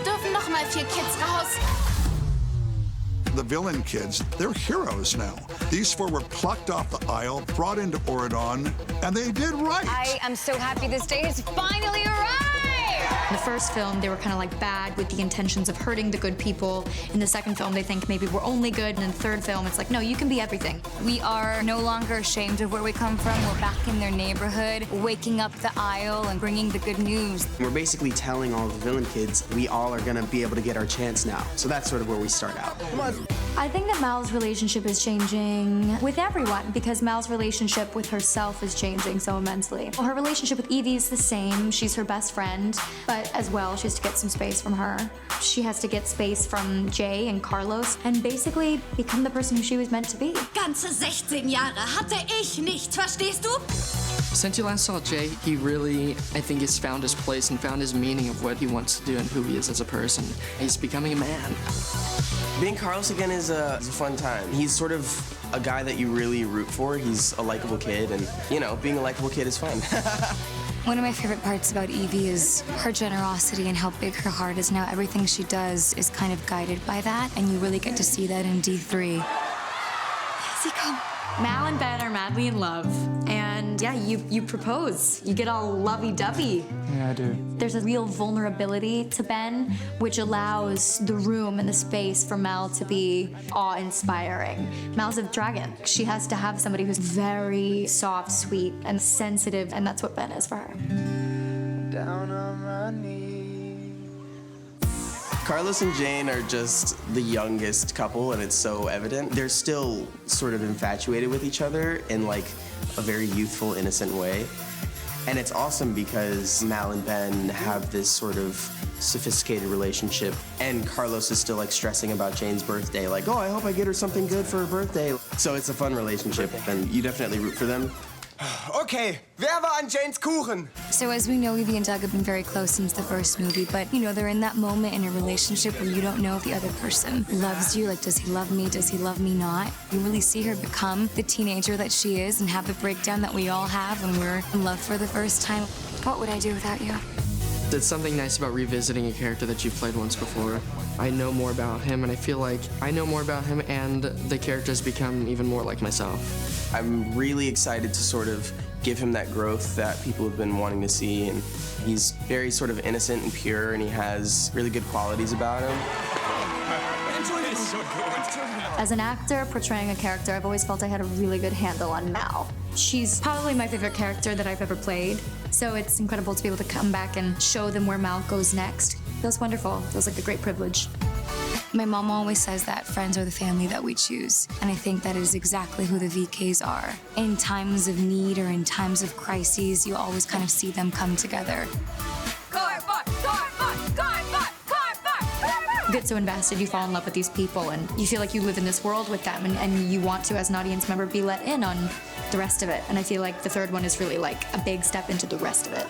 dürfen noch mal 4 Kids raus. The villain kids, they're heroes now. These 4 were plucked off the aisle, brought into Auradon, and they did right. I am so happy this day has finally arrived! In the first film, they were kind of like bad with the intentions of hurting the good people. In the second film, they think maybe we're only good. And in the third film, it's like, no, you can be everything. We are no longer ashamed of where we come from. We're back in their neighborhood, waking up the aisle and bringing the good news. We're basically telling all the villain kids we all are gonna be able to get our chance now. So that's sort of where we start out. Come on. I think that Mal's relationship is changing with everyone because Mal's relationship with herself is changing so immensely. Well, her relationship with Evie is the same. She's her best friend, but as well, she has to get some space from her. She has to get space from Jay and Carlos and basically become the person who she was meant to be. Ganze 16 Jahre hatte ich nicht, verstehst du? Since you last saw Jay, he really, I think, has found his place and found his meaning of what he wants to do and who he is as a person. He's becoming a man. Being Carlos again is a fun time. He's sort of a guy that you really root for. He's a likable kid, and, you know, being a likable kid is fun. One of my favorite parts about Evie is her generosity and how big her heart is now. Everything she does is kind of guided by that, and you really get to see that in D3. Sie come. Mal and Ben are madly in love, and yeah, you propose. You get all lovey-dovey. Yeah, I do. There's a real vulnerability to Ben, which allows the room and the space for Mal to be awe-inspiring. Mal's a dragon. She has to have somebody who's very soft, sweet, and sensitive, and that's what Ben is for her. Down on my knees. Carlos and Jane are just the youngest couple, and it's so evident. They're still sort of infatuated with each other in like a very youthful, innocent way. And it's awesome because Mal and Ben have this sort of sophisticated relationship, and Carlos is still like stressing about Jane's birthday, like, oh, I hope I get her something good for her birthday. So it's a fun relationship, and you definitely root for them. Okay, wer war an Janes Kuchen? So as we know, Evie and Doug have been very close since the first movie, but you know, they're in that moment in a relationship where you don't know if the other person loves you. Like, does he love me? Does he love me not? You really see her become the teenager that she is and have the breakdown that we all have when we're in love for the first time. What would I do without you? There's something nice about revisiting a character that you've played once before. I know more about him, and I feel like I know more about him, and the character has become even more like myself. I'm really excited to sort of give him that growth that people have been wanting to see, and he's very sort of innocent and pure, and he has really good qualities about him. As an actor portraying a character, I've always felt I had a really good handle on Mal. She's probably my favorite character that I've ever played, so it's incredible to be able to come back and show them where Mal goes next. Feels wonderful. Feels like a great privilege. My mom always says that friends are the family that we choose, and I think that is exactly who the VKs are. In times of need or in times of crises, you always kind of see them come together. You get so invested, you fall in love with these people, and you feel like you live in this world with them, and you want to, as an audience member, be let in on the rest of it. And I feel like the third one is really like a big step into the rest of it.